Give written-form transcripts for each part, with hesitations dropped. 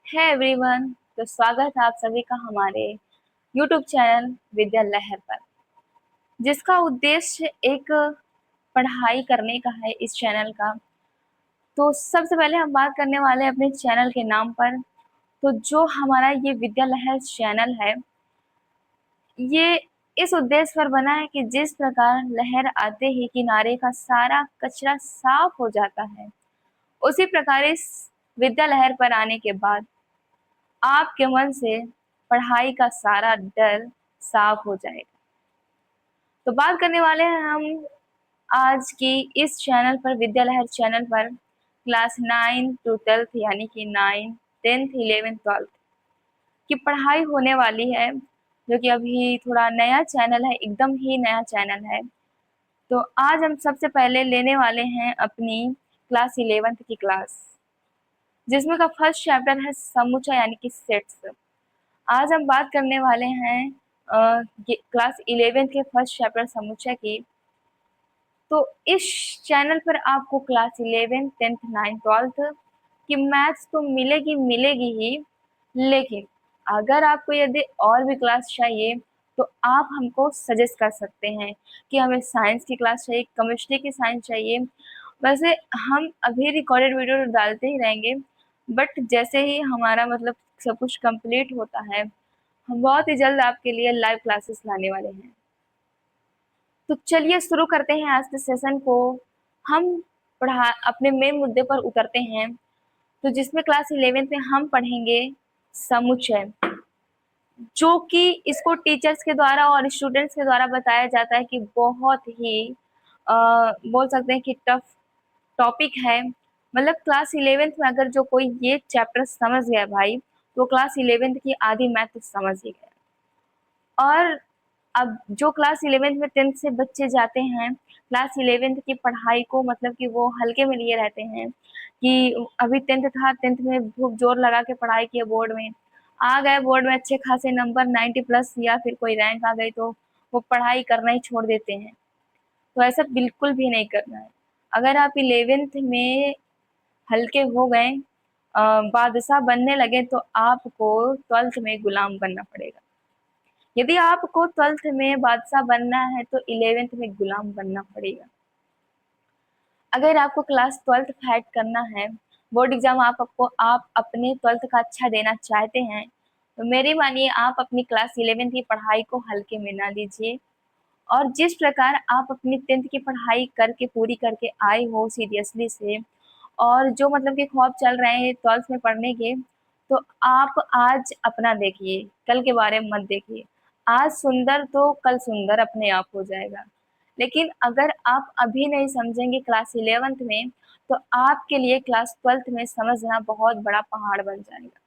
है एवरीवन। तो स्वागत है आप सभी का हमारे यूट्यूब चैनल विद्या लहर पर, जिसका उद्देश्य एक पढ़ाई करने का है इस चैनल का। तो सबसे पहले हम बात करने वाले हैं अपने चैनल के नाम पर। तो जो हमारा ये विद्या लहर चैनल है, ये इस उद्देश्य पर बना है कि जिस प्रकार लहर आते ही किनारे का सारा कचरा साफ हो जाता है, उसी प्रकार इस विद्या लहर पर आने के बाद आपके मन से पढ़ाई का सारा डर साफ हो जाएगा। तो बात करने वाले हैं हम आज की इस चैनल पर, विद्या लहर चैनल पर, क्लास 9 टू 12 यानी कि 9, 10th, 11th, 12th की पढ़ाई होने वाली है, जो कि अभी थोड़ा नया चैनल है, एकदम ही नया चैनल है। तो आज हम सबसे पहले लेने वाले हैं अपनी क्लास 11th की क्लास, जिसमें का फर्स्ट चैप्टर है समुच्चय यानी कि सेट्स। आज हम बात करने वाले हैं क्लास 11th के फर्स्ट चैप्टर समुच्चय की। तो इस चैनल पर आपको क्लास 11, 10th, 9th, 12th की मैथ्स तो मिलेगी मिलेगी ही, लेकिन अगर आपको यदि और भी क्लास चाहिए तो आप हमको सजेस्ट कर सकते हैं कि हमें साइंस की क्लास चाहिए, केमिस्ट्री की साइंस चाहिए। वैसे हम अभी रिकॉर्डेड वीडियो डालते ही रहेंगे, बट जैसे ही हमारा मतलब सब कुछ कंप्लीट होता है, हम बहुत ही जल्द आपके लिए लाइव क्लासेस लाने वाले हैं। तो चलिए शुरू करते हैं आज के सेशन को। हम पढ़ा अपने मेन मुद्दे पर उतरते हैं, तो जिसमें क्लास 11th में हम पढ़ेंगे समुच्चय, जो कि इसको टीचर्स के द्वारा और स्टूडेंट्स के द्वारा बताया जाता है कि बहुत ही बोल सकते हैं कि टफ टॉपिक है। मतलब क्लास 11th में अगर जो कोई ये चैप्टर समझ गया भाई, तो क्लास 11th की आधी मैथ तो समझ ही गया। और अब जो क्लास 11th में 10th से बच्चे जाते हैं, क्लास 11th की पढ़ाई को मतलब कि वो हल्के में लिए रहते हैं कि अभी 10th था, 10th में खूब जोर लगा के पढ़ाई किए, बोर्ड में आ गए, बोर्ड में अच्छे खासे नंबर 90 प्लस या फिर कोई रैंक आ गई, तो वो पढ़ाई करना ही छोड़ देते हैं। तो ऐसा बिल्कुल भी नहीं करना है। अगर आप 11th में हल्के हो गए, बादशाह बनने लगे, तो आपको 12th में गुलाम बनना पड़ेगा। यदि आपको 12th में बादशाह बनना है तो 11th में गुलाम बनना पड़ेगा। अगर आपको क्लास 12th फाइट करना है, बोर्ड एग्जाम आप अपने 12th का अच्छा देना चाहते हैं, तो मेरी मानिए आप अपनी क्लास 11th की पढ़ाई को हल्के में ना लीजिए। और जिस प्रकार आप अपनी 10th की पढ़ाई करके पूरी करके आए हो सीरियसली से, और जो मतलब कि ख्वाब चल रहे हैं 12th में पढ़ने के, तो आप आज अपना देखिए, कल के बारे में मत देखिए। आज सुंदर तो कल सुंदर अपने आप हो जाएगा। लेकिन अगर आप अभी नहीं समझेंगे क्लास 11th में, तो आपके लिए क्लास 12th में समझना बहुत बड़ा पहाड़ बन जाएगा।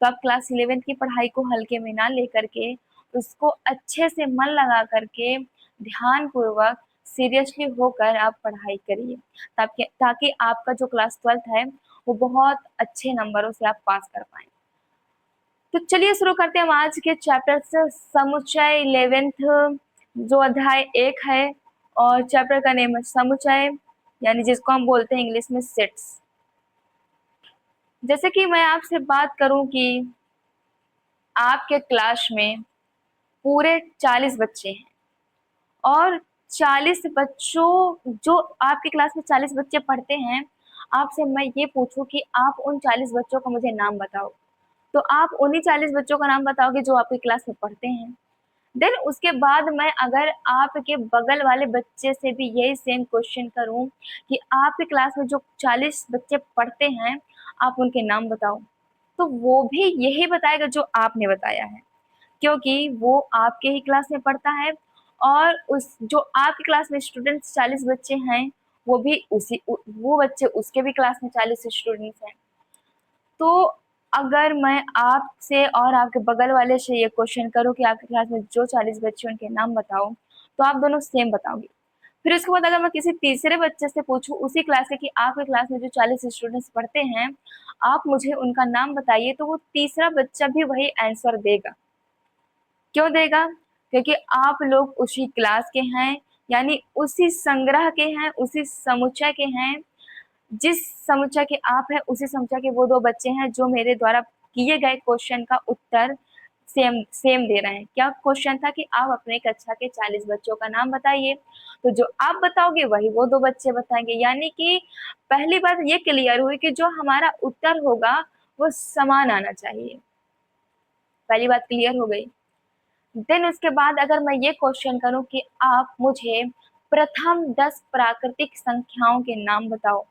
तो आप क्लास 11th की पढ़ाई को हल्के में ना लेकर के, उसको अच्छे से मन लगा करके, ध्यान पूर्वक, सीरियसली होकर आप पढ़ाई करिए, ताकि ताकि आपका जो क्लास 12th है वो बहुत अच्छे नंबरों से आप पास कर पाए। तो चलिए शुरू करते हैं हम आज के चैप्टर से, समुच्चय 11th, जो अध्याय 1 है, और चैप्टर का नेम है समुच्चय, यानी जिसको हम बोलते हैं इंग्लिश में सेट्स। जैसे कि मैं आपसे बात करूं कि आपके क्लास में पूरे 40 बच्चे हैं, और 40 बच्चों, जो आपकी क्लास में 40 बच्चे पढ़ते हैं, आपसे मैं ये पूछूं कि आप उन 40 बच्चों का मुझे नाम बताओ, तो आप उन्हीं 40 बच्चों का नाम बताओगे जो आपकी क्लास में पढ़ते हैं। देन उसके बाद मैं अगर आपके बगल वाले बच्चे से भी यही सेम क्वेश्चन करूं कि आपकी क्लास में जो 40 बच्चे पढ़ते हैं, आप उनके नाम बताओ, तो वो भी यही बताएगा जो आपने बताया है, क्योंकि वो आपके ही क्लास में पढ़ता है। और उस जो आपकी क्लास में स्टूडेंट्स 40 बच्चे हैं, वो भी वो बच्चे उसके भी क्लास में 40 स्टूडेंट्स हैं। तो अगर मैं आपसे और आपके बगल वाले से ये क्वेश्चन करूँ कि आपकी क्लास में जो 40 बच्चे उनके नाम बताओ, तो आप दोनों सेम बताओगे। फिर उसके बाद अगर मैं किसी तीसरे बच्चे से पूछूं उसी क्लास के कि आपकी क्लास में जो 40 स्टूडेंट्स पढ़ते हैं, आप मुझे उनका नाम बताइए, तो वो तीसरा बच्चा भी वही आंसर देगा। क्यों देगा? क्योंकि आप लोग उसी क्लास के हैं, यानी उसी संग्रह के हैं, उसी समुच्चय के हैं। जिस समुच्चय के आप हैं, उसी समुच्चय के वो दो बच्चे हैं जो मेरे द्वारा किए गए क्वेश्चन का उत्तर सेम सेम दे रहे हैं। क्या क्वेश्चन था कि आप अपने कक्षा के 40 बच्चों का नाम बताइए, तो जो आप बताओगे वही वो 2 बच्चे बताएंगे। यानी कि पहली बात ये क्लियर हुई कि जो हमारा उत्तर होगा वो समान आना चाहिए। पहली बात क्लियर हो गई। देन उसके बाद अगर मैं ये क्वेश्चन करूं कि आप मुझे प्रथम 10 प्राकृतिक संख्याओं के नाम बताओ,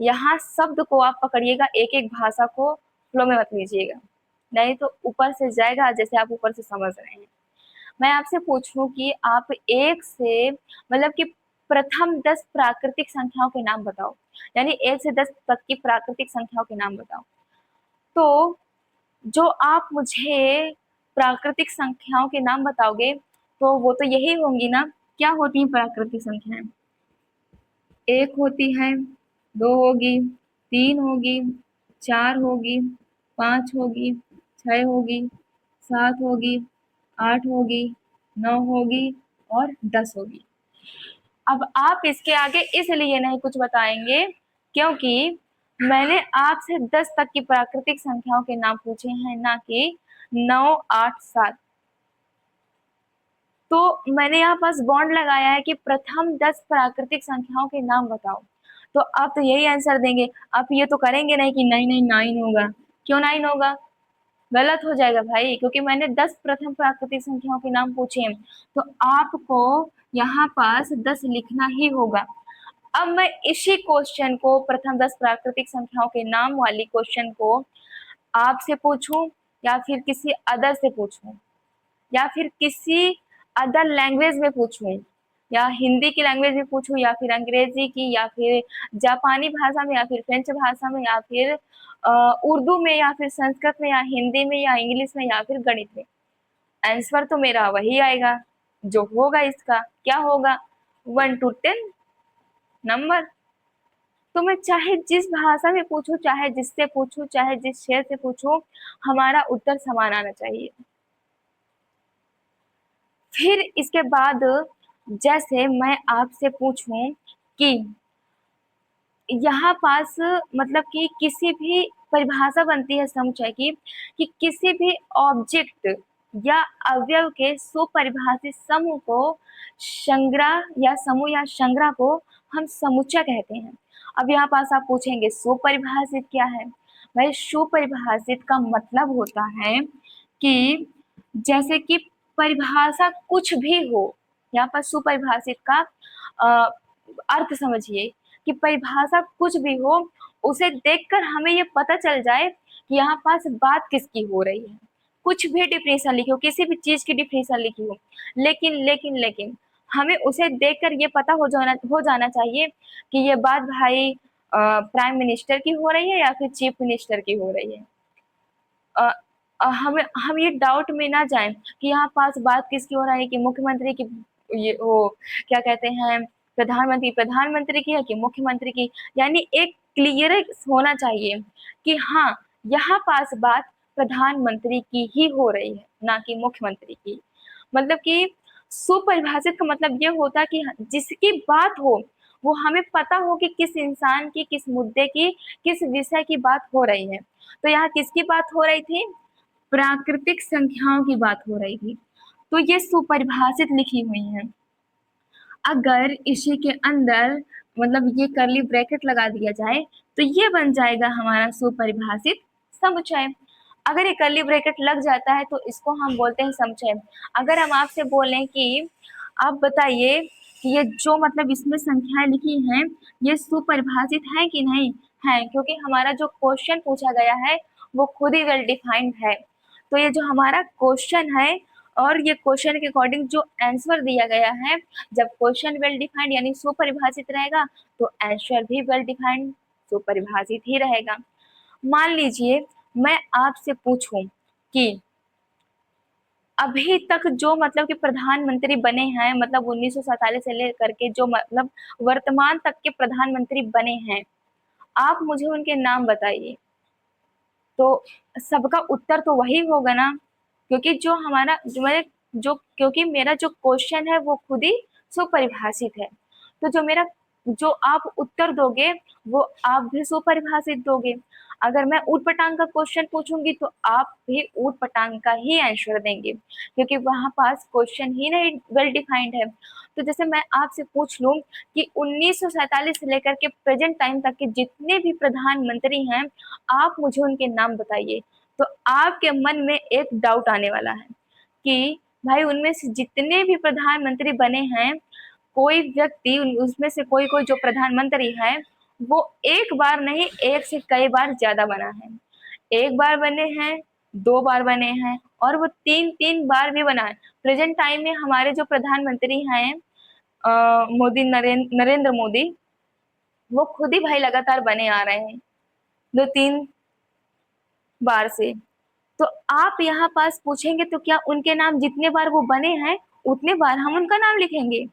यहाँ शब्द को आप पकड़िएगा, एक एक भाषा को फ्लो में मत लीजिएगा, नहीं तो ऊपर से जाएगा जैसे आप ऊपर से समझ रहे हैं। मैं आपसे पूछूं कि आप एक से मतलब कि प्रथम 10 प्राकृतिक संख्याओं के नाम बताओ, यानी 1 से 10 तक की प्राकृतिक संख्याओं के नाम बताओ, तो जो आप मुझे प्राकृतिक संख्याओं के नाम बताओगे तो वो तो यही होंगी ना। क्या होती हैं प्राकृतिक संख्याएं? एक होती है, दो होगी, तीन होगी, चार होगी, पांच होगी, छह होगी, सात होगी, आठ होगी, नौ होगी और 10 होगी। अब आप इसके आगे इसलिए नहीं कुछ बताएंगे क्योंकि मैंने आपसे 10 तक की प्राकृतिक संख्याओं के नाम पूछे हैं, ना कि 9, 8, 7। तो मैंने यहाँ पास बॉन्ड लगाया है कि प्रथम 10 प्राकृतिक संख्याओं के नाम बताओ, तो आप तो यही आंसर देंगे। आप ये तो करेंगे नहीं कि नहीं नहीं 9 होगा। क्यों 9 होगा? गलत हो जाएगा भाई, क्योंकि मैंने 10 प्रथम प्राकृतिक संख्याओं के नाम पूछे हैं, तो आपको यहाँ पास 10 लिखना ही होगा। अब मैं इसी क्वेश्चन को, प्रथम 10 प्राकृतिक संख्याओं के नाम वाली क्वेश्चन को आपसे पूछूं या फिर किसी अदर से पूछूं या फिर किसी अदर लैंग्वेज में पूछूं, या हिंदी की लैंग्वेज में पूछूं या फिर अंग्रेजी की या फिर जापानी भाषा में या फिर फ्रेंच भाषा में या फिर उर्दू में या फिर संस्कृत में या हिंदी में या इंग्लिश में या फिर गणित में, आंसर तो मेरा वही आएगा जो होगा। इसका क्या होगा? 1 to 10 नंबर। तो मैं चाहे जिस भाषा में पूछूं, चाहे जिससे पूछूं, चाहे जिस शहर से पूछूं, हमारा उत्तर समान आना चाहिए। फिर इसके बाद जैसे मैं आपसे पूछूं कि यहाँ पास मतलब कि किसी भी परिभाषा बनती है समुच्चय की कि किसी भी ऑब्जेक्ट या अवयव के सुपरिभाषित समूह को संग्रह या समूह या संग्रह को हम समुच्चय कहते हैं। अब यहाँ पास आप पूछेंगे सुपरिभाषित क्या है? भाई सुपरिभाषित का मतलब होता है कि जैसे कि परिभाषा कुछ भी हो, यहाँ पर सुपरिभाषित का अर्थ समझिए कि परिभाषा कुछ भी हो, उसे देखकर हमें ये पता चल जाए कि यहाँ पास बात किसकी हो रही है। कुछ भी डिफिनेशन लिखी हो, किसी भी चीज की डिफिनेशन लिखी हो, लेकिन हमें उसे देखकर ये पता हो जाना चाहिए कि ये बात भाई प्राइम मिनिस्टर की हो रही है या फिर चीफ मिनिस्टर की हो रही है। हम ये डाउट में ना जाएं कि यहाँ पास बात किसकी हो रहा है, कि मुख्यमंत्री की, ये वो क्या कहते हैं, प्रधानमंत्री की है कि मुख्यमंत्री की। यानी एक क्लियर होना चाहिए कि हाँ यहाँ पास बात प्रधानमंत्री की ही हो रही है, ना कि मुख्यमंत्री की। मतलब कि सुपरिभाषित का मतलब ये होता है कि जिसकी बात हो वो हमें पता हो कि किस इंसान की, किस मुद्दे की, किस विषय की बात हो रही है। तो यहाँ किसकी बात हो रही थी? प्राकृतिक संख्याओं की बात हो रही थी। तो ये सुपरिभाषित लिखी हुई है। अगर इसी के अंदर मतलब ये करली ब्रैकेट लगा दिया जाए तो ये बन जाएगा हमारा सुपरिभाषित समुच्चय। अगर ये करली ब्रैकेट लग जाता है तो इसको हम बोलते हैं समुच्चय। अगर हम आपसे बोलें कि आप बताइए कि ये जो मतलब इसमें संख्याएं लिखी हैं ये सुपरिभाषित है कि नहीं है, क्योंकि हमारा जो क्वेश्चन पूछा गया है वो खुद ही वेल डिफाइंड है। तो ये जो हमारा क्वेश्चन है और ये क्वेश्चन के अकॉर्डिंग जो आंसर दिया गया है, जब क्वेश्चन वेल डिफाइंड यानी सुपरिभाषित रहेगा तो आंसर भी वेल डिफाइंड सुपरिभाषित ही रहेगा। मान लीजिए मैं आपसे पूछूं कि अभी तक जो मतलब कि प्रधानमंत्री बने हैं, मतलब 1947 से लेकर के जो मतलब वर्तमान तक के प्रधानमंत्री बने हैं, आप मुझे उनके नाम बताइए। तो सबका उत्तर तो वही होगा ना, क्योंकि जो हमारा जो क्योंकि मेरा जो क्वेश्चन है वो खुद ही सुपरिभाषित है। तो जो आप उत्तर दोगे वो आप भी सुपरिभाषित दोगे। अगर मैं ऊट पटांग का क्वेश्चन पूछूंगी तो आप भी ऊट पटांग का ही आंसर देंगे, क्योंकि वहां पास क्वेश्चन ही नहीं वेल डिफाइंड है। तो जैसे मैं आपसे पूछ लूं कि 1947 से लेकर के प्रेजेंट टाइम तक के जितने भी प्रधानमंत्री हैं, आप मुझे उनके नाम बताइए, तो आपके मन में एक डाउट आने वाला है कि भाई उनमें से जितने भी प्रधानमंत्री बने हैं, कोई व्यक्ति उसमें से कोई कोई जो प्रधानमंत्री है वो एक बार नहीं, एक से कई बार ज्यादा बना है। एक बार बने हैं, दो बार बने हैं, और वो तीन तीन बार भी बना है। प्रेजेंट टाइम में हमारे जो प्रधानमंत्री हैं मोदी, नरेंद्र मोदी, वो खुद ही भाई लगातार बने आ रहे हैं दो तीन बार से। तो आप यहाँ पास पूछेंगे तो क्या उनके नाम जितने बार वो बने हैं उतने बार हम उनका नाम लिखेंगे?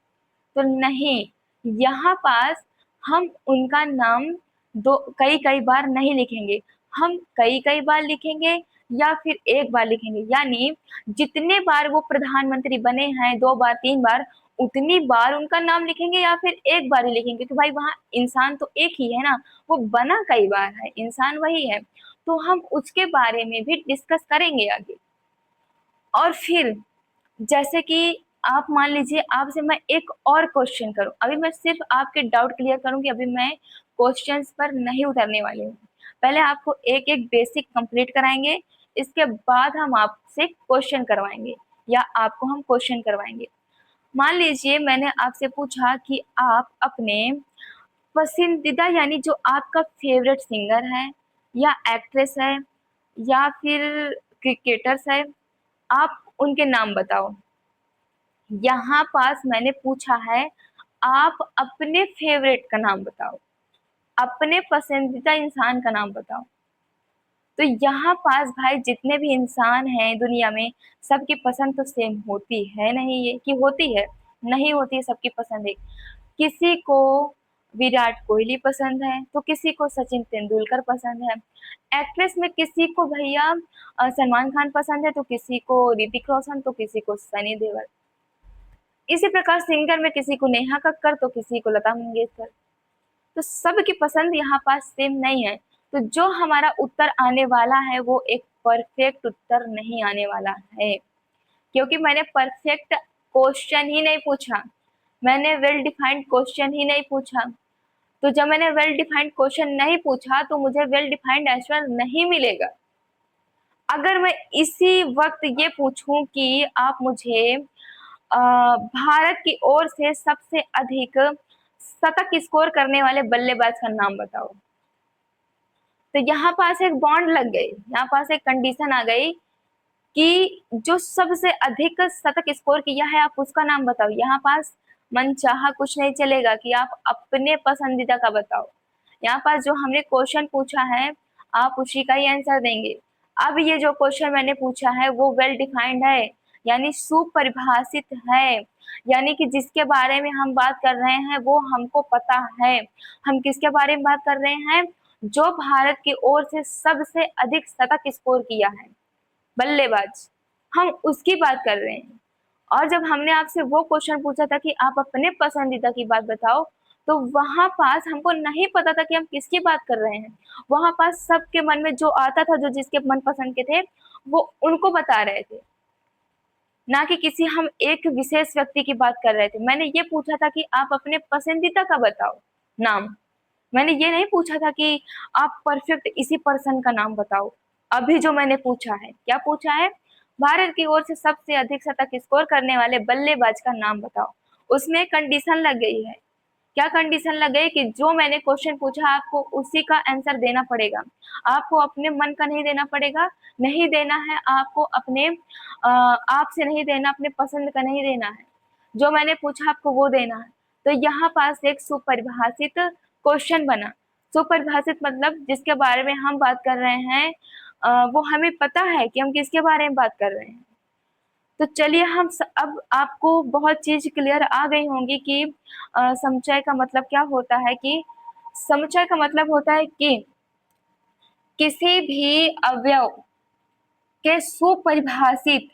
तो नहीं, यहाँ पास हम उनका नाम दो कई कई बार नहीं लिखेंगे, हम कई कई बार लिखेंगे या फिर एक बार लिखेंगे। यानी जितने बार वो प्रधानमंत्री बने हैं, दो बार तीन बार, उतनी बार उनका नाम लिखेंगे या फिर एक बार ही लिखेंगे, क्योंकि भाई वहां इंसान तो एक ही है ना, वो बना कई बार है, इंसान वही है। तो हम उसके बारे में भी डिस्कस करेंगे आगे। और फिर जैसे कि आप मान लीजिए आपसे मैं एक और क्वेश्चन करूं, अभी मैं सिर्फ आपके डाउट क्लियर करूंगी, अभी मैं क्वेश्चंस पर नहीं उतरने वाली हूँ। पहले आपको एक एक बेसिक कंप्लीट कराएंगे, इसके बाद हम आपसे क्वेश्चन करवाएंगे या आपको हम क्वेश्चन करवाएंगे। मान लीजिए मैंने आपसे पूछा कि आप अपने पसंदीदा, यानी जो आपका फेवरेट सिंगर है या एक्ट्रेस है या फिर क्रिकेटर्स है, आप उनके नाम बताओ। यहाँ पास मैंने पूछा है आप अपने फेवरेट का नाम बताओ, अपने पसंदीदा इंसान का नाम बताओ। तो यहाँ पास भाई जितने भी इंसान हैं दुनिया में, सबकी पसंद तो सेम होती है नहीं, ये कि होती है? नहीं होती है सबकी पसंद एक। किसी को विराट कोहली पसंद है तो किसी को सचिन तेंदुलकर पसंद है। एक्ट्रेस में किसी को भैया सलमान खान पसंद है तो किसी को ऋतिक रोशन तो किसी को सनी देओल। इसी प्रकार सिंगर में किसी को नेहा कक्कर तो किसी को लता मंगेशकर। तो सबकी पसंद यहाँ पास सेम नहीं है। तो जो हमारा उत्तर आने वाला है वो एक परफेक्ट उत्तर नहीं आने वाला है, क्योंकि मैंने परफेक्ट क्वेश्चन ही नहीं पूछा, मैंने वेल डिफाइंड क्वेश्चन ही नहीं पूछा। तो जब मैंने वेल डिफाइंड क्वेश्चन नहीं पूछा तो मुझे वेल डिफाइंड आंसर नहीं मिलेगा। अगर मैं इसी वक्त ये पूछूं कि आप मुझे भारत की ओर से सबसे अधिक शतक स्कोर करने वाले बल्लेबाज का नाम बताओ, तो यहाँ पास एक बॉन्ड लग गई, यहाँ पास एक कंडीशन आ गई कि जो सबसे अधिक शतक स्कोर किया है आप उसका नाम बताओ। यहाँ पास मनचाहा कुछ नहीं चलेगा कि आप अपने पसंदीदा का बताओ। यहाँ पास जो हमने क्वेश्चन पूछा है आप उसी का ही आंसर देंगे। अब ये जो क्वेश्चन मैंने पूछा है वो वेल डिफाइंड है, यानी सुपरिभाषित है, यानी कि जिसके बारे में हम बात कर रहे हैं वो हमको पता है। हम किसके बारे में बात कर रहे हैं? जो भारत की ओर से सबसे अधिक शतक स्कोर किया है, बल्लेबाज, हम उसकी बात कर रहे हैं। और जब हमने आपसे वो क्वेश्चन पूछा था कि आप अपने पसंदीदा की बात बताओ, तो वहां पास हमको नहीं पता था कि हम किसकी बात कर रहे हैं। वहां पास सबके मन में जो आता था, जो जिसके मन पसंद के थे, वो उनको बता रहे थे, ना कि किसी हम एक विशेष व्यक्ति की बात कर रहे थे। मैंने ये पूछा था कि आप अपने पसंदीदा का बताओ नाम, मैंने ये नहीं पूछा था कि आप परफेक्ट इसी पर्सन का नाम बताओ। अभी जो मैंने पूछा है, क्या पूछा है? भारत की ओर से सबसे अधिक शतक स्कोर करने वाले बल्लेबाज का नाम बताओ। उसमें कंडीशन लग गई है। क्या कंडीशन लग गई? कि जो मैंने क्वेश्चन पूछा आपको उसी का आंसर देना पड़ेगा। आपको अपने मन का नहीं देना पड़ेगा, नहीं देना है आपको अपने आप से नहीं देना, अपने पसंद का नहीं देना है, जो मैंने पूछा आपको वो देना है। तो यहाँ पास एक सुपरिभाषित क्वेश्चन बना। सुपरिभाषित मतलब जिसके बारे में हम बात कर रहे हैं वो हमें पता है कि हम किसके बारे में बात कर रहे हैं। तो चलिए अब आपको बहुत चीज क्लियर आ गई होंगी कि समुच्चय का मतलब क्या होता है। कि समुच्चय का मतलब होता है कि किसी भी अवयव के सुपरिभाषित,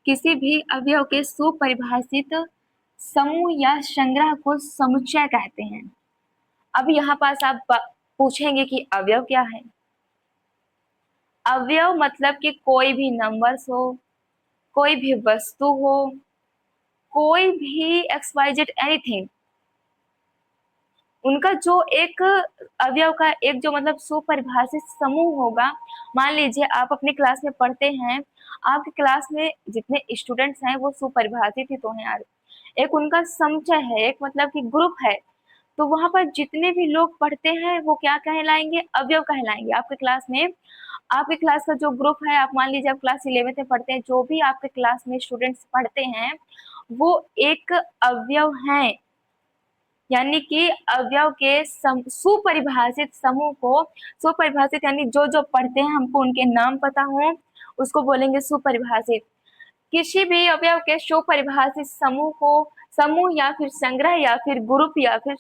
किसी भी अवयव के सुपरिभाषित समूह या संग्रह को समुच्चय कहते हैं। अब यहाँ पास आप पूछेंगे कि अवयव क्या है, अवयव मतलब कि कोई भी नंबर्स हो, कोई भी वस्तु हो, कोई भी एक्स वाई जेड एनीथिंग, उनका जो एक अवयव का एक जो मतलब सुपरिभाषित समूह होगा। मान लीजिए आप अपनी क्लास में पढ़ते हैं, आपकी क्लास में जितने स्टूडेंट्स हैं वो सुपरिभाषित ही तो हैं यार, एक उनका समुच्चय है, एक मतलब कि ग्रुप है। तो वहां पर जितने भी लोग पढ़ते हैं वो क्या कहलाएंगे? अवयव कहलाएंगे। आपके क्लास में, आपके क्लास का जो ग्रुप है, आप मान लीजिए आप क्लास 11th में पढ़ते हैं, जो भी आपके क्लास में स्टूडेंट्स पढ़ते हैं वो एक अवयव हैं। यानी कि अवयव के सुपरिभाषित समूह को, सुपरिभाषित यानी जो जो पढ़ते हैं हमको उनके नाम पता हो, उसको बोलेंगे सुपरिभाषित। किसी भी अवयव के सुपरिभाषित समूह को, समूह या फिर संग्रह या फिर ग्रुप या फिर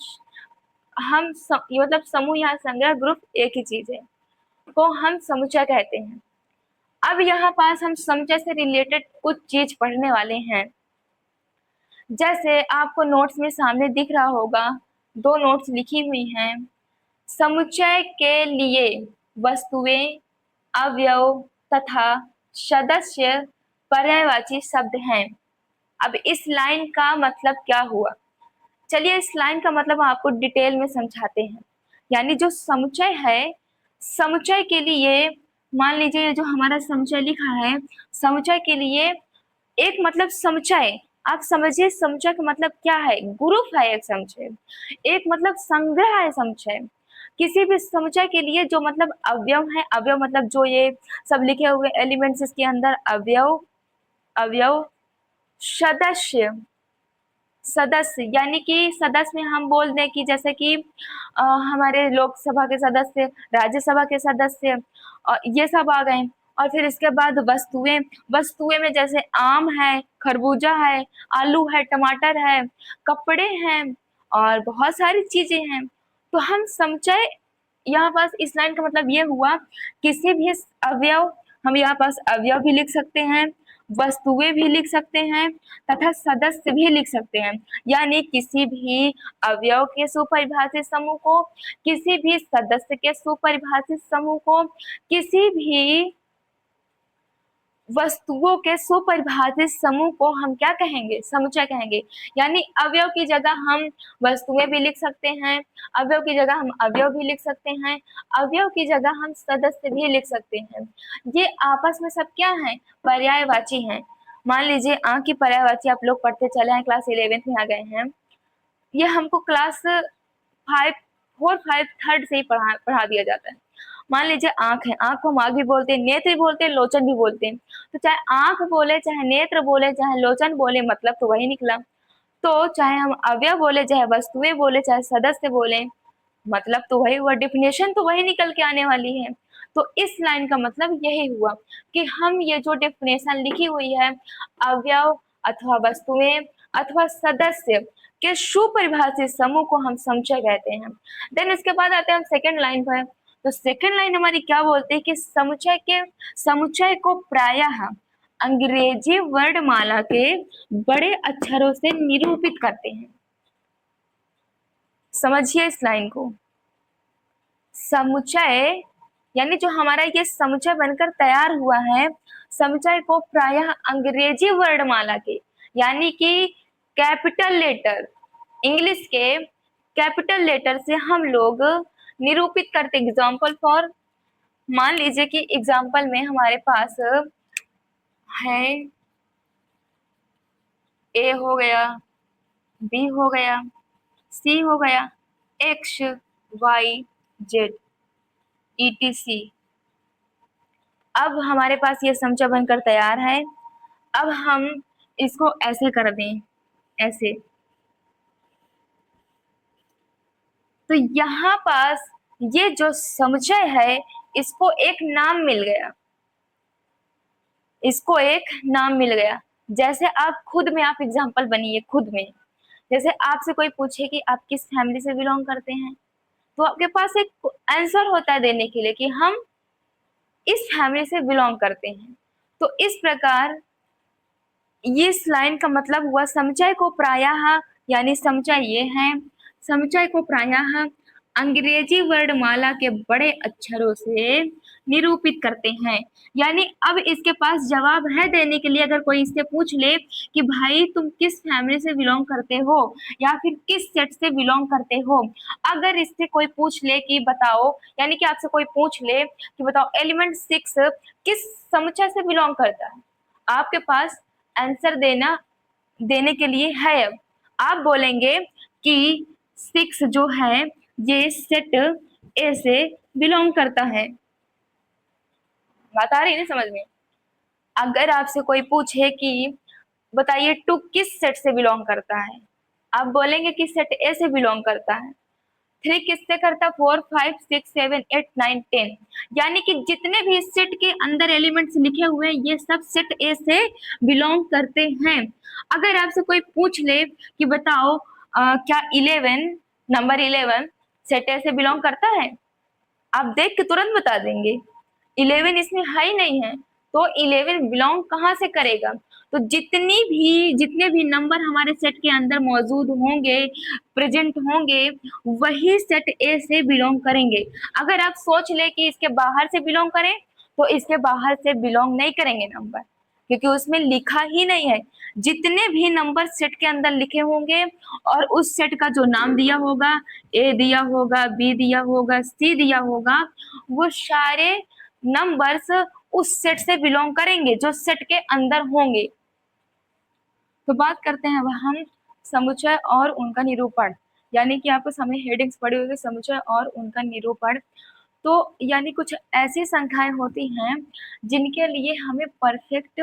मतलब समूह या संग्रह ग्रुप एक ही चीज है, को हम समुच्चय कहते हैं। अब यहाँ पास हम समुच्चय से रिलेटेड कुछ चीज पढ़ने वाले हैं। जैसे आपको नोट्स में सामने दिख रहा होगा, दो नोट्स लिखी हुई हैं। समुच्चय के लिए वस्तुएं, अवयव तथा सदस्य पर्यायवाची शब्द हैं। अब इस लाइन का मतलब क्या हुआ, चलिए इस लाइन का मतलब आपको डिटेल में समझाते हैं। यानी जो समुच्चय है, समुच्चय के लिए मान लीजिए जो हमारा समुच्चय लिखा है, समुच्चय के लिए एक मतलब समुच्चय, आप समझिए समुच्चय का मतलब क्या है? ग्रुप है एक समुच्चय, एक मतलब संग्रह है समुच्चय। किसी भी समुच्चय के लिए जो मतलब अवयव है, अवयव मतलब जो ये सब लिखे हुए एलिमेंट्स इसके अंदर अवयव, अवयव सदस्य, सदस्य यानी कि सदस्य में हम बोल दें कि जैसे कि हमारे लोकसभा के सदस्य, राज्यसभा के सदस्य, ये सब आ गए। और फिर इसके बाद वस्तुएं, वस्तुएं में जैसे आम है, खरबूजा है, आलू है, टमाटर है, कपड़े हैं और बहुत सारी चीजें हैं। तो हम समुच्चय, यहाँ पास इस लाइन का मतलब ये हुआ, किसी भी अवयव, हम यहाँ पास अवयव भी लिख सकते हैं, वस्तुएं भी लिख सकते हैं तथा सदस्य भी लिख सकते हैं। यानी किसी भी अवयव के सुपरिभाषित समूह को, किसी भी सदस्य के सुपरिभाषित समूह को, किसी भी वस्तुओं के सुपरिभाषित समूह को हम क्या कहेंगे? समुच्चय कहेंगे। यानी अवयव की जगह हम वस्तुएं भी लिख सकते हैं, अवयव की जगह हम अवयव भी लिख सकते हैं, अवयव की जगह हम सदस्य भी लिख सकते हैं। ये आपस में सब क्या है? पर्यायवाची हैं। मान लीजिए आंख की पर्यायवाची आप लोग पढ़ते चले हैं, क्लास 11th में आ गए हैं, ये हमको क्लास 5, 4, 5, थर्ड से ही पढ़ा दिया जाता है। मान लीजिए आंख है, आंख को हम आग भी बोलते हैं, नेत्र भी बोलते हैं, लोचन भी बोलते हैं। तो चाहे आंख बोले, चाहे नेत्र बोले, चाहे लोचन बोले, मतलब तो वही निकला। तो चाहे हम अवयव बोले, चाहे वस्तुएं बोले, चाहे सदस्य बोले, मतलब तो वही हुआ, डेफिनेशन तो वही निकल के आने वाली है। तो इस लाइन का मतलब यही हुआ कि हम ये जो डेफिनेशन लिखी हुई है, अवयव अथवा वस्तुएं अथवा सदस्य के सुपरिभाषित समूह को हम समुच्चय कहते हैं। देन इसके बाद आते हैं हम सेकेंड लाइन पर। तो सेकेंड लाइन हमारी क्या बोलती है कि समुच्चय को प्रायः अंग्रेजी वर्णमाला के बड़े अक्षरों से निरूपित करते हैं। समझिए इस लाइन को। समुच्चय यानी जो हमारा ये समुच्चय बनकर तैयार हुआ है, समुच्चय को प्रायः अंग्रेजी वर्णमाला के, यानी कि कैपिटल लेटर, इंग्लिश के कैपिटल लेटर से हम लोग निरूपित करते। एग्जाम्पल फॉर, मान लीजिए कि एग्जाम्पल में हमारे पास है ए हो गया, बी हो गया, सी हो गया, एक्स वाई जेड ETC। अब हमारे पास ये समुच्चय बनकर तैयार है। अब हम इसको ऐसे कर दें, ऐसे, तो यहाँ पास ये जो समुच्चय है इसको एक नाम मिल गया, इसको एक नाम मिल गया। जैसे आप खुद में, आप एग्जाम्पल बनिए खुद में। जैसे आपसे कोई पूछे कि आप किस फैमिली से बिलोंग करते हैं, तो आपके पास एक आंसर होता है देने के लिए कि हम इस फैमिली से बिलोंग करते हैं। तो इस प्रकार इस लाइन का मतलब हुआ समुच्चय को प्रायः, यानी समुच्चय ये है, समुच्चय को प्रायः अंग्रेजी वर्णमाला के बड़े अक्षरों से निरूपित करते हैं। यानी अब इसके पास जवाब है देने के लिए, अगर कोई इससे पूछ ले कि भाई तुम किस फैमिली से बिलोंग करते हो या फिर किस सेट से बिलोंग करते हो, अगर इससे कोई पूछ ले कि बताओ, यानी कि आपसे कोई पूछ ले कि बताओ एलिमेंट 6 किस समुच्चय से बिलोंग करता है, आपके पास आंसर देने के लिए है। अब आप बोलेंगे कि 6 जो है ये सेट ए से बिलोंग करता है। बात आ रही है ना समझ में? अगर आपसे कोई पूछे कि बताइए 2 किस सेट से बिलोंग करता है, आप बोलेंगे कि सेट ए से बिलोंग करता है। 3 किससे करता है? 4 5 6 7 8 9 10, यानी कि जितने भी इस सेट के अंदर एलिमेंट्स लिखे हुए हैं ये सब सेट ए से बिलोंग करते हैं। अगर आपसे कोई पूछ ले कि बताओ क्या 11 नंबर 11 सेट ए से बिलोंग करता है, आप देख के तुरंत बता देंगे 11 इसमें है ही नहीं है, तो 11 बिलोंग कहाँ से करेगा? तो जितने भी नंबर हमारे सेट के अंदर मौजूद होंगे, प्रेजेंट होंगे, वही सेट ए से बिलोंग करेंगे। अगर आप सोच ले कि इसके बाहर से बिलोंग करें, तो इसके बाहर से बिलोंग नहीं करेंगे नंबर, क्योंकि उसमें लिखा ही नहीं है। जितने भी नंबर सेट के अंदर लिखे होंगे और उस सेट का जो नाम दिया होगा, ए दिया होगा, बी दिया होगा, सी दिया होगा, वो सारे नंबर्स उस सेट से बिलोंग करेंगे जो सेट के अंदर होंगे। तो बात करते हैं अब हम समुच्चय और उनका निरूपण, यानी कि आपको समय हेडिंग्स पड़ी होगी, समुच्चय और उनका निरूपण। तो यानी कुछ ऐसी संख्याएं होती हैं जिनके लिए हमें परफेक्ट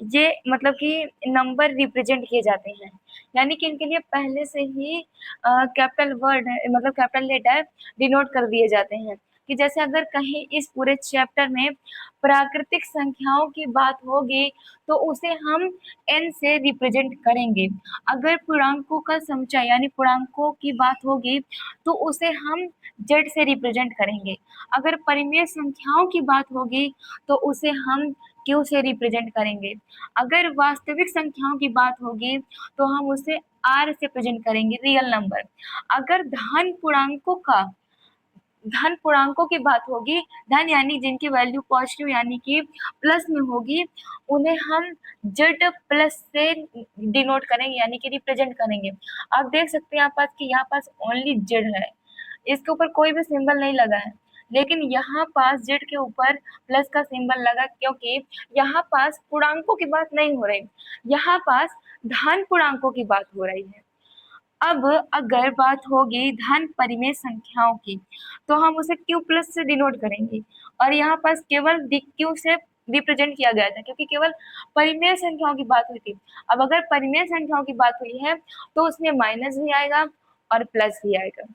ये मतलब कि नंबर रिप्रेजेंट किए जाते हैं, यानी कि इनके लिए पहले से ही कैपिटल वर्ड है, मतलब कैपिटल लेटर डिनोट कर दिए जाते हैं। कि जैसे अगर कहीं इस पूरे चैप्टर में प्राकृतिक संख्याओं की बात होगी तो उसे हम एन से रिप्रेजेंट करेंगे। अगर पूर्णांकों का समुच्चय यानी पूर्णांकों की बात होगी तो उसे हम जेड से रिप्रेजेंट करेंगे। अगर परिमेय संख्याओं की बात होगी तो उसे हम क्यू से रिप्रेजेंट करेंगे। अगर वास्तविक संख्याओं की बात होगी तो हम उसे आर से प्रेजेंट करेंगे, रियल नंबर। अगर धन पूर्णांकों की बात होगी, धन यानी जिनकी वैल्यू पॉजिटिव यानी कि प्लस में होगी, उन्हें हम जेड प्लस से डिनोट करेंगे यानी कि रिप्रेजेंट करेंगे। आप देख सकते हैं यहाँ पास ओनली जेड है, इसके ऊपर कोई भी सिंबल नहीं लगा है, लेकिन यहाँ पास जेड के ऊपर प्लस का सिंबल लगा, क्योंकि यहाँ पास पूर्णांकों की बात नहीं हो रही, यहाँ पास धन पूर्णांकों की बात हो रही है। अब अगर बात होगी धन परिमेय संख्याओं की तो हम उसे क्यू प्लस से डिनोट करेंगे, और यहाँ पास केवल क्यू से रिप्रेजेंट किया गया था क्योंकि केवल परिमेय संख्याओं की बात हुई थी। अब अगर परिमेय संख्याओं की बात हुई है तो उसमें माइनस भी आएगा और प्लस भी आएगा,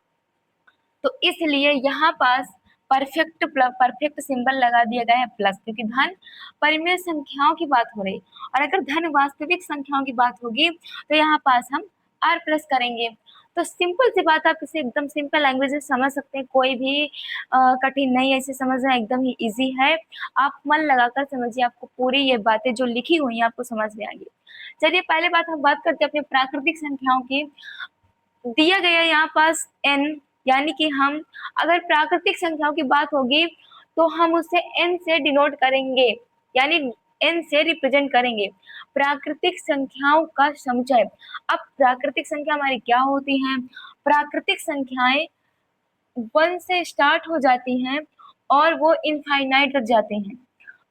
तो इसलिए यहाँ पास परफेक्ट सिंबल लगा दिया गया है प्लस, क्योंकि धन परिमेय संख्याओं की बात हो रही। और अगर धन वास्तविक संख्याओं की बात होगी तो यहाँ पास हम आर प्लस करेंगे। तो सिंपल सी बात, आप इसे एकदम सिंपल लैंग्वेज में समझ सकते हैं, कोई भी कठिन नहीं है इसे समझना, एकदम ही इजी है। आप मन लगाकर समझिए, आपको पूरी ये बातें जो लिखी हुई हैं आपको समझ में आएंगी। चलिए पहले बात हम बात करते हैं अपनी प्राकृतिक संख्याओं की। दिया गया यहाँ पास n, यानी कि हम अगर प्राकृतिक संख्याओं की बात होगी तो हम उसे n से डिनोट करेंगे, यानी n से रिप्रेजेंट करेंगे प्राकृतिक संख्याओं का समुच्चय। अब प्राकृतिक संख्या हमारी क्या होती हैं? प्राकृतिक संख्याएं 1 से स्टार्ट हो जाती हैं और वो इनफाइनाइट तक जाती हैं,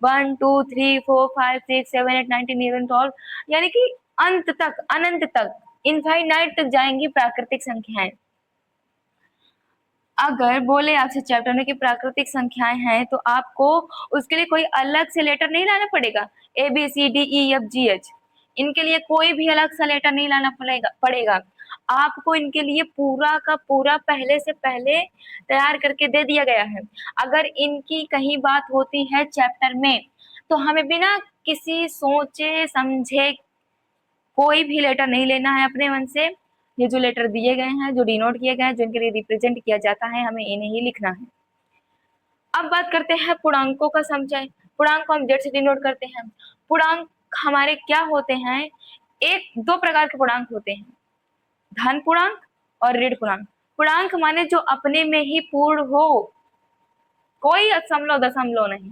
1 2 3 4 5 6 7 8 9 10 11 12, यानी कि अंत तक, अनंत तक, इनफाइनाइट तक जाएंगी प्राकृतिक संख्याएं। अगर बोले आपसे चैप्टर में कि प्राकृतिक संख्याएं हैं तो आपको उसके लिए कोई अलग से लेटर नहीं लाना पड़ेगा, A B C D E F G H, इनके लिए कोई भी अलग सा लेटर नहीं लाना पड़ेगा। आपको इनके लिए पूरा का पूरा पहले से पहले तैयार करके दे दिया गया है। अगर इनकी कहीं बात होती है चैप्टर में तो हमें बिना किसी सोचे समझे कोई भी लेटर नहीं लेना है अपने मन से। ये जो लेटर दिए गए हैं, जो डिनोट किए गए हैं, जो इनके लिए रिप्रेजेंट किया जाता है, हमें इन्हें ही लिखना है। अब बात करते हैं पूर्णांकों का समुच्चय। पूर्णांक को हम जेड से डिनोट करते हैं। पूर्णांक हमारे क्या होते हैं? दो प्रकार के पूर्णांक होते हैं, धन पूर्णांक और ऋण पूर्णांक। पूर्णांक माने जो अपने में ही पूर्ण हो, कोई दशमलव दशमलव नहीं,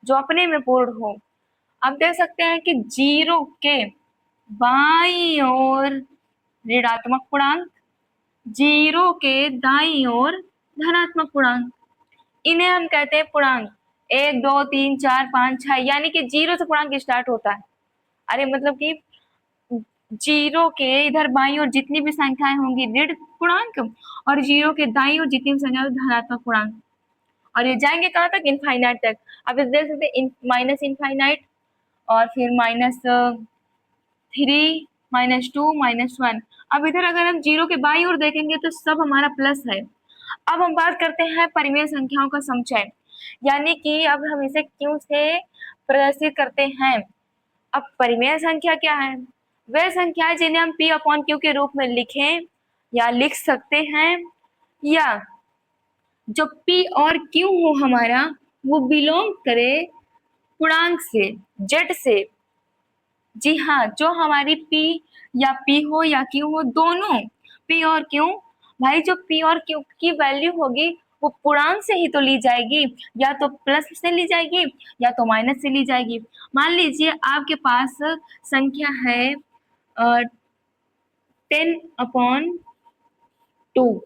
जो अपने में पूर्ण हो। आप देख सकते हैं कि 0 के बाईं ओर ऋणात्मक पूर्णांक, 0 के दाईं ओर धनात्मक पूर्णांक, इन्हें हम कहते हैं पूर्णांक। 1 2 3 4 5 6, यानी कि 0 से पूर्णांक स्टार्ट होता है। अरे मतलब कि 0 के इधर बाईं ओर जितनी भी संख्याएं होंगी ऋण पूर्णांक, और 0 के दाईं ओर जितनी भी संख्या धनात्मक पूर्णांक, और ये जाएंगे कहाँ तक? इनफाइनाइट तक। अब इस देख सकते हैं माइनस इनफाइनाइट, और फिर -3, -2, -1। अब इधर अगर हम 0 के बाईं ओर देखेंगे तो सब हमारा प्लस है। अब हम बात करते हैं परिमेय संख्याओं का समुच्चय, यानी कि अब हम इसे क्यों से प्रदर्शित करते हैं। अब परिमेय संख्या क्या है? वह संख्या जिन्हें हम p अपॉन q के रूप में लिखें या लिख सकते हैं, या जो p और q हो हमारा वो बिलोंग करे पूर्णांक से, z से। जी हाँ, जो हमारी p या p हो या q हो, दोनों p और q, भाई जो p और q की वैल्यू होगी वो पूर्णांक से ही तो ली जाएगी, या तो प्लस से ली जाएगी या तो माइनस से ली जाएगी। मान लीजिए आपके पास संख्या है 10/2,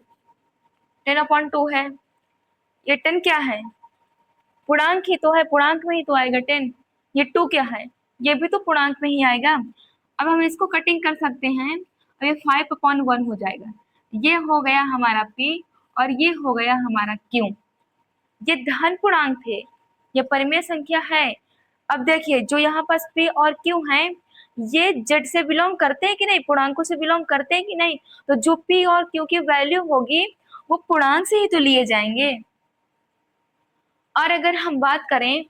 10/2 है। ये 10 क्या है? पूर्णांक ही तो है, पूर्णांक में ही तो आएगा 10। ये 2 क्या है? ये भी तो पूर्णांक में ही आएगा। अब हम इसको कटिंग कर सकते हैं और ये 5/1 हो जाएगा। ये हो गया हमारा p और ये हो गया हमारा q। ये धन पूर्णांक थे, ये परिमेय संख्या है। अब देखिए जो यहाँ पास p और q हैं, ये z से बिलोंग करते हैं कि नहीं, पूर्णांकों से बिलोंग करते हैं कि नहीं? तो जो p और q की वैल्यू होगी वो पूर्णांक से ही तो लिए जाएंगे। और अगर हम बात करें,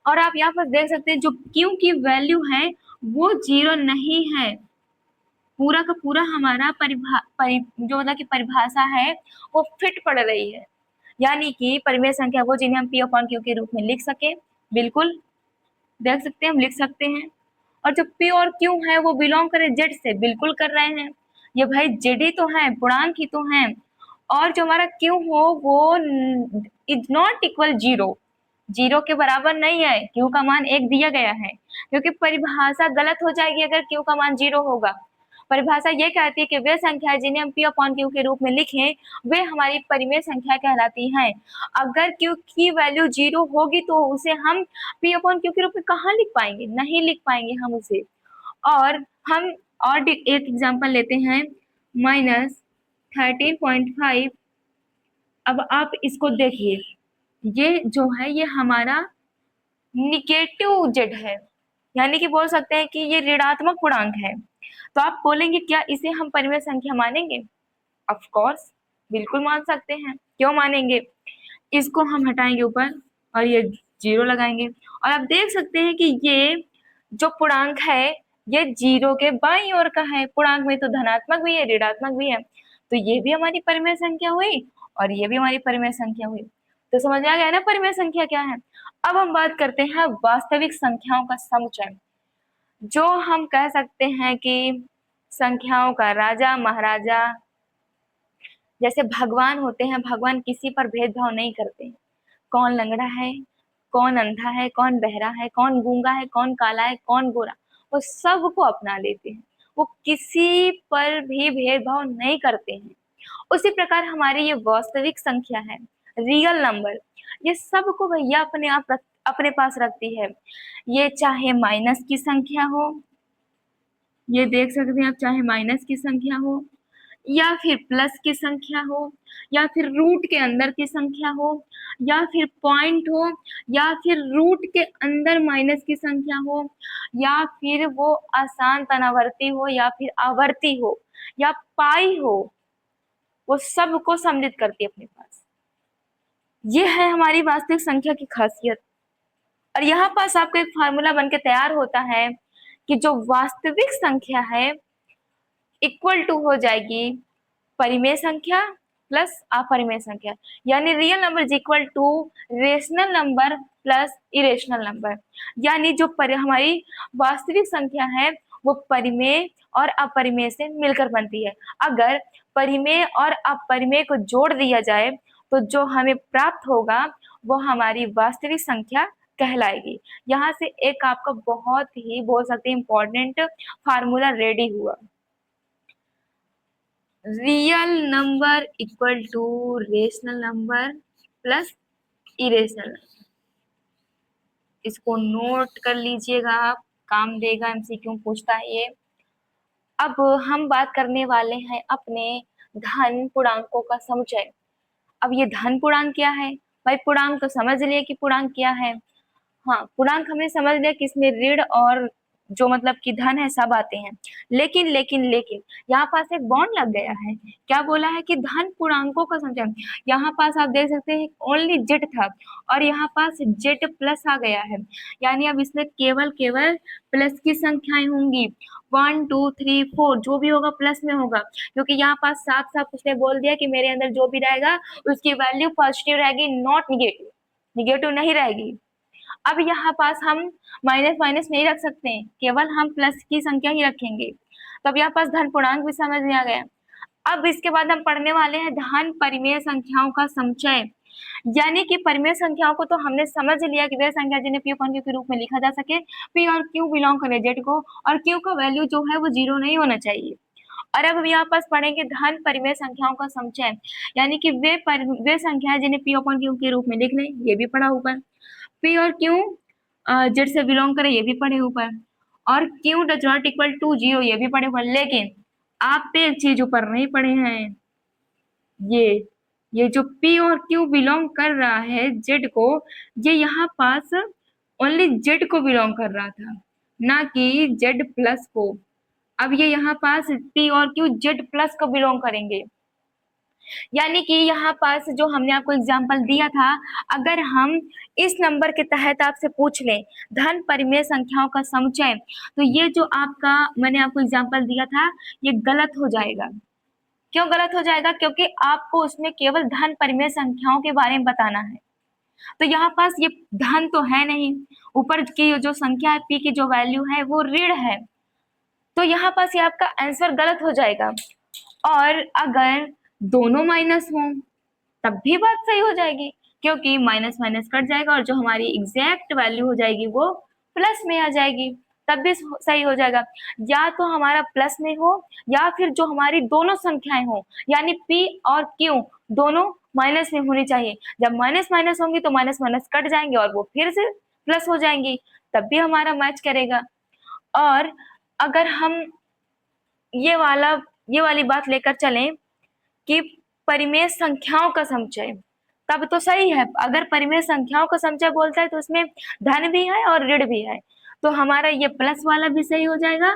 और आप यहाँ पर देख सकते हैं जो q की वैल्यू है वो 0 नहीं है। पूरा का पूरा हमारा जो मतलब की परिभाषा है वो फिट पड़ रही है, यानी कि परिमेय संख्या वो जिन्हें हम p अपॉन q के रूप में लिख सके, बिल्कुल देख सकते हैं, हम लिख सकते हैं। और जो p और q है वो बिलोंग करे z से, बिल्कुल कर रहे हैं। ये भाई z ही तो है, पूर्णांक ही तो है। और जो हमारा q हो वो इज नॉट इक्वल 0, 0 के बराबर नहीं है। q का मान 1 दिया गया है, क्योंकि परिभाषा गलत हो जाएगी अगर q का मान 0 होगा। परिभाषा ये कहती है कि वे संख्याएं जिन्हें हम p अपॉन q के रूप में लिखें वे हमारी परिमेय संख्या कहलाती हैं। अगर q की वैल्यू 0 होगी तो उसे हम p अपॉन q के रूप में कहाँ लिख पाएंगे? नहीं लिख पाएंगे हम उसे। और हम और एक एग्जांपल लेते हैं, -13.5। अब आप इसको देखिए, ये जो है ये हमारा निगेटिव z है, यानी कि बोल सकते हैं कि ये ऋणात्मक पूर्णांक है। तो आप बोलेंगे क्या इसे हम परिमेय संख्या मानेंगे? ऑफ कोर्स, बिल्कुल मान सकते हैं। क्यों मानेंगे? इसको हम हटाएंगे ऊपर और ये 0 लगाएंगे, और आप देख सकते हैं कि ये जो पूर्णांक है ये 0 के बाईं ओर का है। पूर्णांक में तो धनात्मक भी है ऋणात्मक भी है, तो ये भी हमारी परिमेय संख्या हुई और ये भी हमारी परिमेय संख्या हुई। तो समझ आ गया ना परिमेय संख्या क्या है। अब हम बात करते हैं वास्तविक संख्याओं का समुच्चय, जो हम कह सकते हैं कि संख्याओं का राजा महाराजा। जैसे भगवान होते हैं, भगवान किसी पर भेदभाव नहीं करते। कौन लंगड़ा है, कौन अंधा है, कौन बहरा है, कौन गूंगा है, कौन काला है, कौन गोरा, वो सबको अपना लेते हैं। वो किसी पर भी भेदभाव नहीं करते हैं। उसी प्रकार हमारी ये वास्तविक संख्या है, रियल नंबर, ये सबको भैया अपने पास रखती है। ये चाहे माइनस की संख्या हो, ये देख सकते हैं आप, चाहे माइनस की संख्या हो या फिर प्लस की संख्या हो, या फिर रूट के अंदर की संख्या हो, या फिर पॉइंट हो, या फिर रूट के अंदर माइनस की संख्या हो, या फिर वो अशांत अनावर्ती हो, या फिर आवर्ती हो, या पाई हो, वो सबको सम्मिलित करती है अपने पास। ये है हमारी वास्तविक संख्या की खासियत। और यहाँ पास आपका एक फार्मूला बनके तैयार होता है कि जो वास्तविक संख्या है इक्वल टू हो जाएगी परिमेय संख्या प्लस अपरिमेय संख्या, यानी real number is equal to rational number plus irrational number. यानी जो हमारी वास्तविक संख्या है वो परिमेय और अपरिमेय से मिलकर बनती है। अगर परिमेय और अपरिमेय को जोड़ दिया जाए तो जो हमें प्राप्त होगा वो हमारी वास्तविक संख्या कहलाएगी। यहाँ से एक आपका बहुत ही बोल सकते हैं इम्पोर्टेंट फार्मूला रेडी हुआ। Real number equal to rational number plus irrational. इसको नोट कर लीजिएगा आप, काम देगा, एमसीक्यू पूछता है ये। अब हम बात करने वाले हैं अपने धन पूर्णांकों का समुच्चय। अब ये धन पूर्णांक क्या है भाई? पूर्णांक तो समझ लिए कि पूर्णांक क्या है। हाँ, पूर्णांक हमने समझ लिया कि इसमें ऋण और जो मतलब कि धन है सब आते हैं। लेकिन लेकिन लेकिन यहाँ पास एक बॉन्ड लग गया है। क्या बोला है कि धन पूर्णांकों का संचयन। यहाँ पास आप देख सकते हैं ओनली जेड था और यहाँ पास जेड प्लस आ गया है। यानी अब इसमें केवल केवल प्लस की संख्याएं होंगी। 1 2 3 4 जो भी होगा प्लस में होगा, क्योंकि यहाँ पास साफ साफ उसने बोल दिया कि मेरे अंदर जो भी रहेगा उसकी वैल्यू पॉजिटिव रहेगी, नॉट निगेटिव। निगेटिव नहीं रहेगी। अब यहाँ पास हम माइनस माइनस नहीं रख सकते, केवल हम प्लस की संख्या ही रखेंगे। तब यहाँ पास धन पूर्णांक भी समझ में आ गया। अब इसके बाद हम पढ़ने वाले हैं धन परिमेय संख्याओं का समुच्चय। यानी कि परिमेय संख्याओं को तो हमने समझ लिया कि वह संख्या जिन्हें पी अपॉन क्यू के रूप में लिखा जा सके। पी और क्यू बिलोंग करे जेड को, और क्यू का वैल्यू जो है वो 0 नहीं होना चाहिए। और अब हम यहाँ पास पढ़ेंगे धन परिमेय संख्याओं का समुच्चय, यानी कि वे संख्याएं जिन्हें पी अपॉन क्यू के रूप में लिख लें। ये भी पढ़ा ऊपर। पी और क्यू जेड से बिलोंग करे, ये भी पढ़े ऊपर। और Q does not equal to 0, ये भी पढ़े ऊपर। लेकिन आप पे एक चीज ऊपर नहीं पढ़े हैं, ये जो पी और क्यू बिलोंग कर रहा है जेड को, ये यहाँ पास ओनली जेड को बिलोंग कर रहा था, ना कि जेड प्लस को। अब ये यहाँ पास पी और क्यू जेड प्लस को बिलोंग करेंगे। यानी कि यहाँ पास जो हमने आपको एग्जाम्पल दिया था, अगर हम इस नंबर के तहत आपसे पूछ लें धन परिमेय संख्याओं का समुच्चय, तो ये जो आपका मैंने आपको एग्जाम्पल दिया था ये गलत हो जाएगा। क्यों गलत हो जाएगा? क्योंकि आपको उसमें केवल धन परिमेय संख्याओं के बारे में बताना है। तो यहाँ पास ये धन तो है नहीं, ऊपर की जो संख्या है पी की जो वैल्यू है वो ऋण है, तो यहाँ पास ये आपका आंसर गलत हो जाएगा। और अगर दोनों माइनस हों तब भी बात सही हो जाएगी, क्योंकि माइनस माइनस कट जाएगा और जो हमारी एग्जैक्ट वैल्यू हो जाएगी वो प्लस में आ जाएगी, तब भी सही हो जाएगा। या तो हमारा प्लस में हो या फिर जो हमारी दोनों संख्याएं हो, यानी पी और क्यू दोनों माइनस में होनी चाहिए। जब माइनस माइनस होंगी तो माइनस माइनस कट जाएंगे और वो फिर से प्लस हो जाएंगी, तब भी हमारा मैच करेगा। और अगर हम ये वाली बात लेकर चलें कि परिमेय संख्याओं का समुच्चय, तब तो सही है। अगर परिमेय संख्याओं का समुच्चय बोलता है तो उसमें धन भी है और ऋण भी है, तो हमारा ये प्लस वाला भी सही हो जाएगा।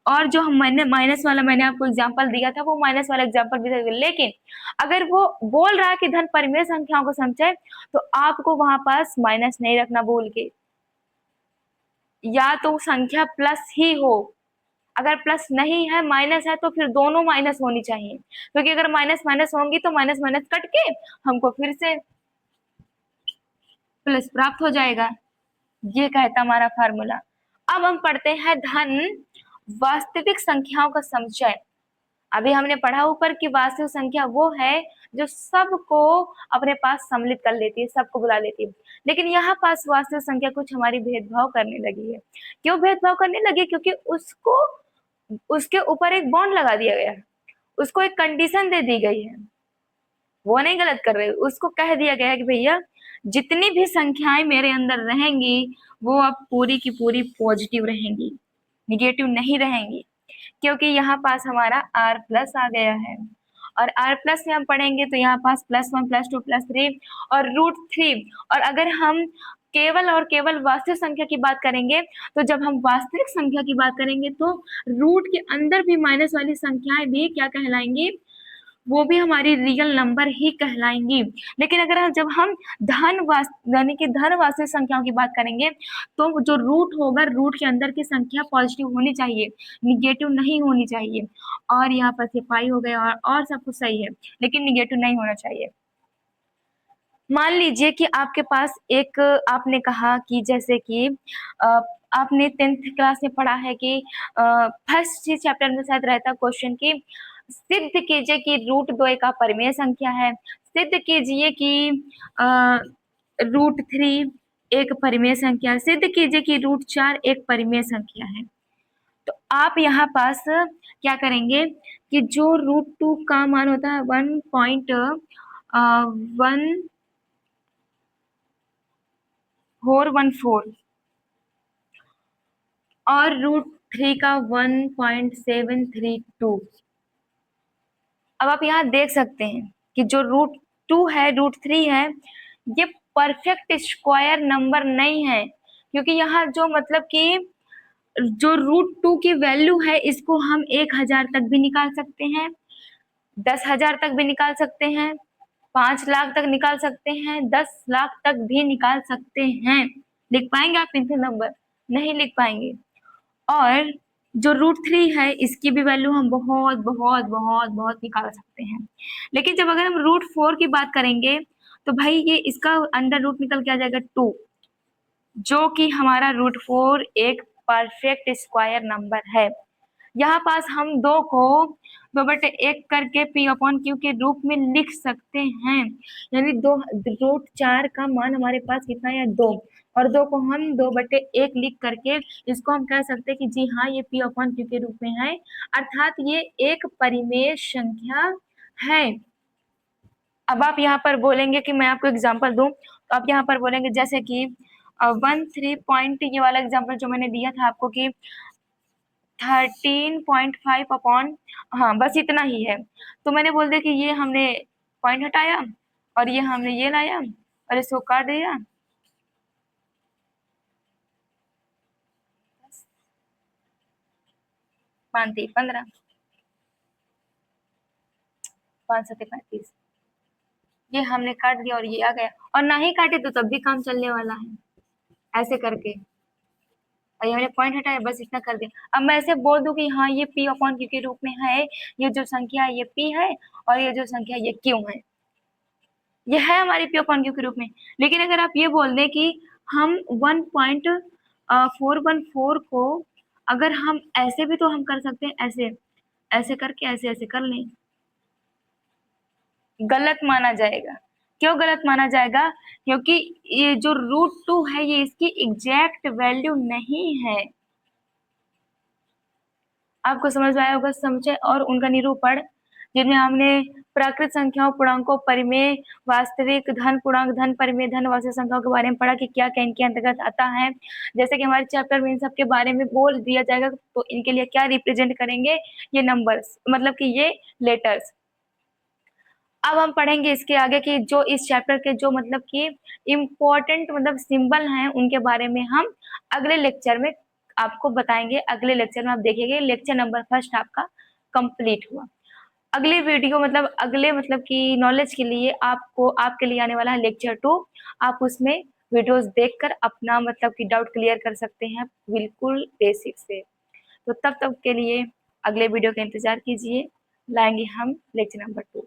और जो मैंने माइनस वाला मैंने आपको एग्जांपल दिया था वो माइनस वाला एग्जांपल भी सही। लेकिन अगर वो बोल रहा है कि धन परिमेय संख्याओं का समुच्चय, तो आपको वहां पास माइनस नहीं रखना भूल के, या तो संख्या प्लस ही हो। अगर प्लस नहीं है माइनस है तो फिर दोनों माइनस होनी चाहिए, क्योंकि अगर माइनस माइनस होंगी तो माइनस माइनस कट के हमको फिर से प्लस प्राप्त हो जाएगा। ये कहता हमारा फार्मूला। अब हम पढ़ते हैं धन वास्तविक संख्याओं का समुच्चय। अभी हमने पढ़ा ऊपर कि वास्तविक संख्या वो है जो सबको अपने पास सम्मिलित कर लेती है, सबको बुला लेती है। लेकिन यहाँ पास वास्तविक संख्या कुछ हमारी भेदभाव करने लगी है। क्यों भेदभाव करने लगी? क्योंकि उसको उसके ऊपर एक बॉन्ड लगा दिया गया है, उसको एक कंडीशन दे दी गई है। वो नहीं गलत कर रहे, उसको कह दिया गया है कि भैया जितनी भी संख्याएं मेरे अंदर रहेंगी वो अब पूरी की पूरी पॉजिटिव रहेंगी, निगेटिव नहीं रहेंगी। क्योंकि यहाँ पास हमारा r प्लस आ गया है, और r प्लस में हम पढ़ेंगे तो यहाँ पास +1 +2 +3 और √3। और अगर हम केवल और केवल वास्तविक संख्या की बात करेंगे, तो जब हम वास्तविक संख्या की बात करेंगे तो रूट के अंदर भी माइनस वाली संख्याएं भी क्या कहलाएंगी? वो भी हमारी रियल नंबर ही कहलाएंगी। लेकिन अगर जब हम यानी कि धन वास्तविक संख्याओं की बात करेंगे, तो जो रूट होगा, रूट के अंदर की संख्या पॉजिटिव होनी चाहिए, निगेटिव नहीं होनी चाहिए। और यहाँ पर पाई हो गया और सब कुछ सही है, लेकिन निगेटिव नहीं होना चाहिए। मान लीजिए कि आपके पास एक, आपने कहा कि जैसे कि आपने 10th क्लास में पढ़ा है कि फर्स्ट चैप्टर में शायद रहता क्वेश्चन कि सिद्ध कीजिए कि √2 एक अपरिमेय संख्या है। सिद्ध कीजिए कि √3 एक परिमेय संख्या, सिद्ध कीजिए कि √4 एक परिमेय संख्या है। तो आप यहाँ पास क्या करेंगे कि जो √2 का मान होता है 1.1414 और √3 का 1.732। अब आप यहाँ देख सकते हैं कि जो √2 है, √3 है, ये परफेक्ट स्क्वायर नंबर नहीं है, क्योंकि यहाँ जो मतलब कि जो √2 की वैल्यू है इसको हम 1000 तक भी निकाल सकते हैं, 10,000 तक भी निकाल सकते हैं, 5 लाख तक निकाल सकते हैं, 10 लाख तक भी निकाल सकते हैं। लिख पाएंगे आप इनके नंबर? नहीं लिख पाएंगे। और जो √3 है इसकी भी वैल्यू हम बहुत बहुत बहुत बहुत निकाल सकते हैं। लेकिन जब अगर हम √4 की बात करेंगे तो भाई ये इसका अंडर रूट निकल के आ जाएगा 2, जो कि हमारा √4 एक परफेक्ट स्क्वायर नंबर है। यहाँ पास हम 2 को 2/1 करके p/q के रूप में लिख सकते हैं, यानी 2 √4 का मान हमारे पास कितना है 2, और 2 को हम 2/1 लिख करके इसको हम कह सकते हैं कि जी हाँ ये p/q के रूप में है, अर्थात ये एक परिमेय संख्या है। अब आप यहाँ पर बोलेंगे कि मैं आपको एग्जांपल दूं, तो आप यहाँ पर बोलेंगे जैसे कि 13 पॉइंट, ये वाला एग्जांपल जो मैंने दिया था आपको कि 13.5 अपॉन, हाँ बस इतना ही है। तो मैंने बोल दिया कि ये हमने पॉइंट हटाया और ये हमने ये लाया और इसको काट दिया, 15, 5 ये हमने काट दिया और ये आ गया, और ना ही काटे तो तब भी काम चलने वाला है, ऐसे करके। और ये मैंने पॉइंट हटाया, बस इतना कर दिया। अब मैं ऐसे बोल दूं कि हाँ ये p/q के रूप में है, ये जो संख्या है ये p है और ये जो संख्या ये q है, ये है हमारी p/q के रूप में। लेकिन अगर आप ये बोल दें कि हम 1.414 को अगर हम ऐसे भी तो हम कर सकते हैं, ऐसे ऐसे करके ऐसे ऐसे कर लें, गलत माना जाएगा। क्यों गलत माना जाएगा? क्योंकि ये जो √2 है ये इसकी एग्जैक्ट वैल्यू नहीं है। आपको समझ में आया होगा समझे। और उनका निरूपण, जिनमें हमने प्राकृत संख्याओं, पूर्णांकों, परिमेय, वास्तविक, धन पूर्णांक, धन परिमेय, धन वास्तविक संख्याओं के बारे में पढ़ा कि क्या क्या इनके अंतर्गत आता है। जैसे कि हमारे चैप्टर में इन सब के बारे में बोल दिया जाएगा, तो इनके लिए क्या रिप्रेजेंट करेंगे, ये नंबर्स, मतलब कि ये लेटर्स। अब हम पढ़ेंगे इसके आगे कि जो इस चैप्टर के जो मतलब कि इम्पोर्टेंट मतलब सिंबल हैं उनके बारे में हम अगले लेक्चर में आपको बताएंगे। अगले लेक्चर में आप देखेंगे लेक्चर नंबर 1 आपका कंप्लीट हुआ। अगले वीडियो मतलब अगले मतलब कि नॉलेज के लिए आपको आपके लिए आने वाला है लेक्चर 2। आप उसमें वीडियोस देखकर अपना मतलब कि डाउट क्लियर कर सकते हैं बिल्कुल बेसिक से। तो तब तक के लिए अगले वीडियो का इंतजार कीजिए, लाएंगे हम लेक्चर नंबर 2।